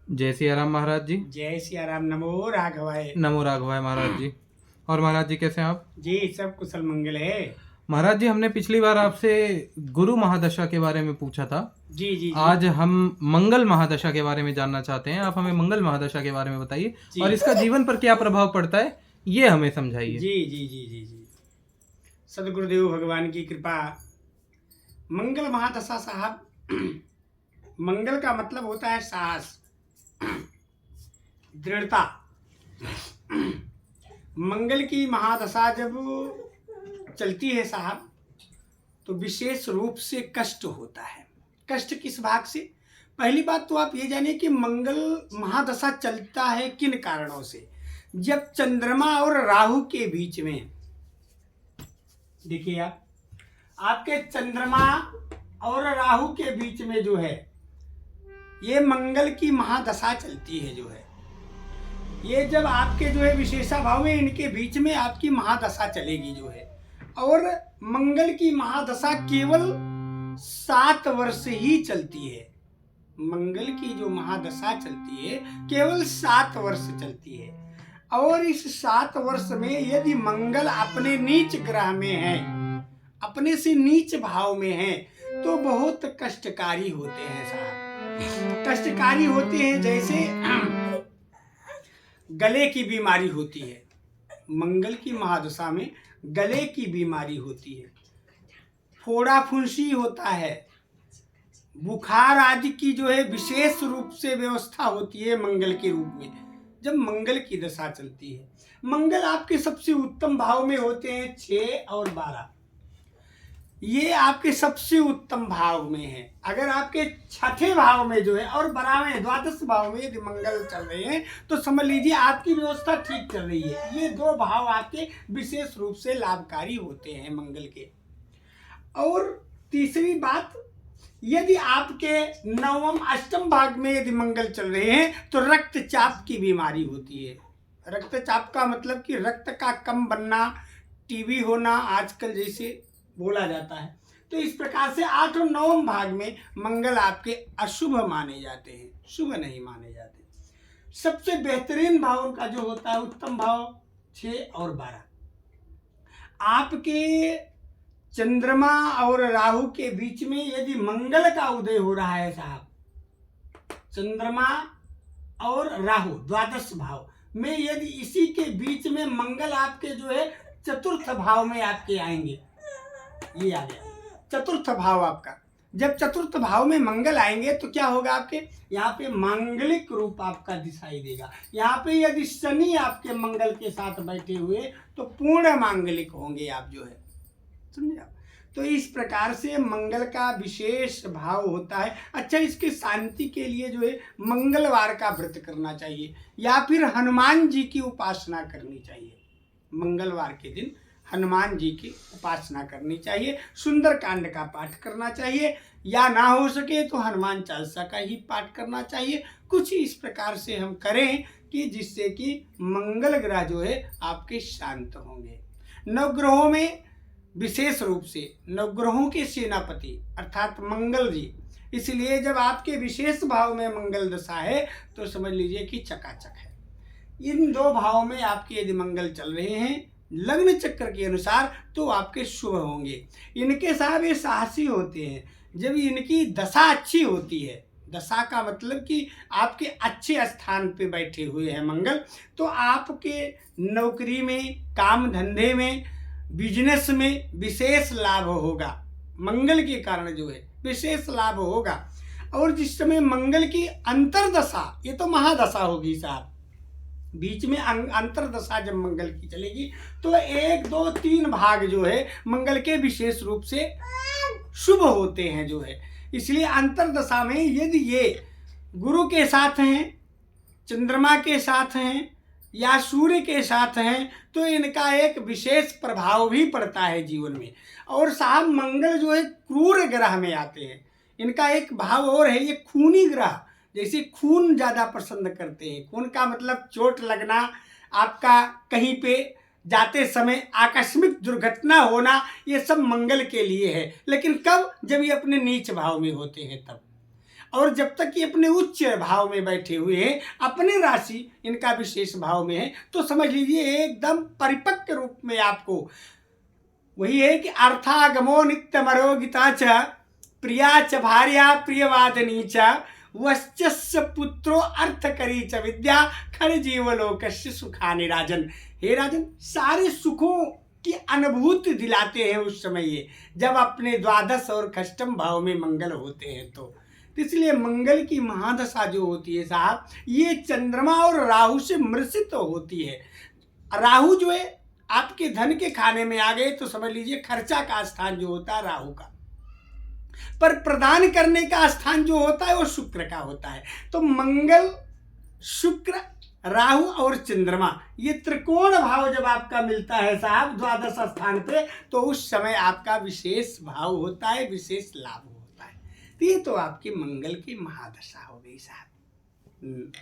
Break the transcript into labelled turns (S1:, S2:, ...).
S1: जय सिया राम महाराज जी।
S2: जय सिया राम। नमो राघवाय।
S1: नमो राघवाय महाराज जी। और महाराज जी कैसे हैं आप?
S2: जी सब कुशल मंगल है।
S1: महाराज जी, हमने पिछली बार आपसे गुरु महादशा के बारे में पूछा था।
S2: जी जी जी
S1: आज हम मंगल महादशा के बारे में जानना चाहते हैं। आप हमें मंगल महादशा के बारे में बताइए
S2: जी
S1: और इसका जीवन पर क्या प्रभाव पड़ता है, ये हमें समझाइए।
S2: जी जी जी जी जी सदगुरुदेव भगवान की कृपा। मंगल महादशा साहब, मंगल का मतलब होता है साहस, दृढ़ता। मंगल की महादशा जब चलती है साहब, तो विशेष रूप से कष्ट होता है। कष्ट किस भाग से? पहली बात तो आप ये जानिए कि मंगल महादशा चलता है किन कारणों से। जब चंद्रमा और राहु के बीच में, देखिए आप, आपके चंद्रमा और राहु के बीच में जो है ये मंगल की महादशा चलती है। जो है ये जब आपके जो है विशेषा भाव में, इनके बीच में आपकी महादशा चलेगी जो है। और मंगल की महादशा केवल 7 वर्ष ही चलती है। मंगल की जो महादशा चलती है केवल 7 वर्ष चलती है। और इस 7 वर्ष में यदि मंगल अपने नीच ग्रह में है, अपने से नीच भाव में है, तो बहुत कष्टकारी होते हैं साहब। कष्टकारी होते हैं जैसे गले की बीमारी होती है। मंगल की महादशा में गले की बीमारी होती है, फोड़ा फुंसी होता है, बुखार आदि की जो है विशेष रूप से व्यवस्था होती है मंगल के रूप में, जब मंगल की दशा चलती है। मंगल आपके सबसे उत्तम भाव में होते हैं 6 और 12। ये आपके सबसे उत्तम भाव में है। अगर आपके 6ठे भाव में जो है और 12वें द्वादश भाव में यदि मंगल चल रहे हैं, तो समझ लीजिए आपकी व्यवस्था ठीक चल रही है। ये 2 भाव आपके विशेष रूप से लाभकारी होते हैं मंगल के। और तीसरी बात, यदि आपके 9वें 8वें भाग में यदि मंगल चल रहे हैं, तो रक्तचाप की बीमारी होती है। रक्तचाप का मतलब कि रक्त का कम बनना, टीबी होना आजकल जैसे बोला जाता है। तो इस प्रकार से 8 और 9वें भाग में मंगल आपके अशुभ माने जाते हैं, शुभ नहीं माने जाते। सबसे बेहतरीन भाव उनका जो होता है, उत्तम भाव 6 और 12। आपके चंद्रमा और राहु के बीच में यदि मंगल का उदय हो रहा है साहब, चंद्रमा और राहु द्वादश भाव में यदि इसी के बीच में मंगल आपके जो है 4th भाव में आपके आएंगे, ये आ गया 4th भाव आपका। जब 4th भाव में मंगल आएंगे तो क्या होगा, आपके यहाँ पे मांगलिक रूप आपका दिखाई देगा। यहाँ पे यदि शनि आपके मंगल के साथ बैठे हुए तो पूर्ण मांगलिक होंगे आप जो है, समझे आप। तो इस प्रकार से मंगल का विशेष भाव होता है। अच्छा, इसके शांति के लिए जो है मंगलवार का व्रत करना चाहिए या फिर हनुमान जी की उपासना करनी चाहिए। मंगलवार के दिन हनुमान जी की उपासना करनी चाहिए, सुंदरकांड का पाठ करना चाहिए, या ना हो सके तो हनुमान चालीसा का ही पाठ करना चाहिए। कुछ इस प्रकार से हम करें कि जिससे कि मंगल ग्रह जो है आपके शांत होंगे। नवग्रहों में विशेष रूप से नवग्रहों के सेनापति अर्थात मंगल जी, इसलिए जब आपके विशेष भाव में मंगल दशा है तो समझ लीजिए कि चकाचक है। इन 2 भावों में आपके यदि मंगल चल रहे हैं लग्न चक्र के अनुसार तो आपके शुभ होंगे। इनके साहब ये साहसी होते हैं। जब इनकी दशा अच्छी होती है, दशा का मतलब कि आपके अच्छे स्थान पे बैठे हुए हैं मंगल, तो आपके नौकरी में, काम धंधे में, बिजनेस में विशेष लाभ होगा। मंगल के कारण जो है विशेष लाभ होगा। और जिस समय मंगल की अंतरदशा, ये तो महादशा होगी साहब, बीच में अंतरदशा जब मंगल की चलेगी तो 1, 2, 3 भाग जो है मंगल के विशेष रूप से शुभ होते हैं जो है। इसलिए अंतरदशा में यदि ये गुरु के साथ हैं, चंद्रमा के साथ हैं या सूर्य के साथ हैं, तो इनका एक विशेष प्रभाव भी पड़ता है जीवन में। और साहब मंगल जो है क्रूर ग्रह में आते हैं। इनका एक भाव और है, ये खूनी ग्रह, जैसे खून ज़्यादा पसंद करते हैं। खून का मतलब चोट लगना, आपका कहीं पे जाते समय आकस्मिक दुर्घटना होना, ये सब मंगल के लिए है। लेकिन कब? जब ये अपने नीच भाव में होते हैं तब। और जब तक ये अपने उच्च भाव में बैठे हुए हैं, अपने राशि इनका विशेष भाव में है, तो समझ लीजिए एकदम परिपक्व रूप में आपको वही है कि अर्थागमो नित्यमरोगिता च प्रिया च भार्या प्रियवादनी च वश्चस्य पुत्रो अर्थकरी च विद्या खर जीवलोकस्य सुखानि राजन। हे राजन, सारे सुखों की अनुभूति दिलाते हैं उस समय ये, जब अपने द्वादश और खष्टम भाव में मंगल होते हैं। तो इसलिए मंगल की महादशा जो होती है साहब, ये चंद्रमा और राहु से मृषित होती है। राहु जो है आपके धन के खाने में आ गए तो समझ लीजिए खर्चा का स्थान जो होता है राहु का, पर प्रदान करने का स्थान जो होता है वो शुक्र का होता है। तो मंगल, शुक्र, राहु और चंद्रमा, ये त्रिकोण भाव जब आपका मिलता है साहब द्वादश स्थान पे, तो उस समय आपका विशेष भाव होता है, विशेष लाभ होता है। तो ये तो आपकी मंगल की महादशा हो गई साहब।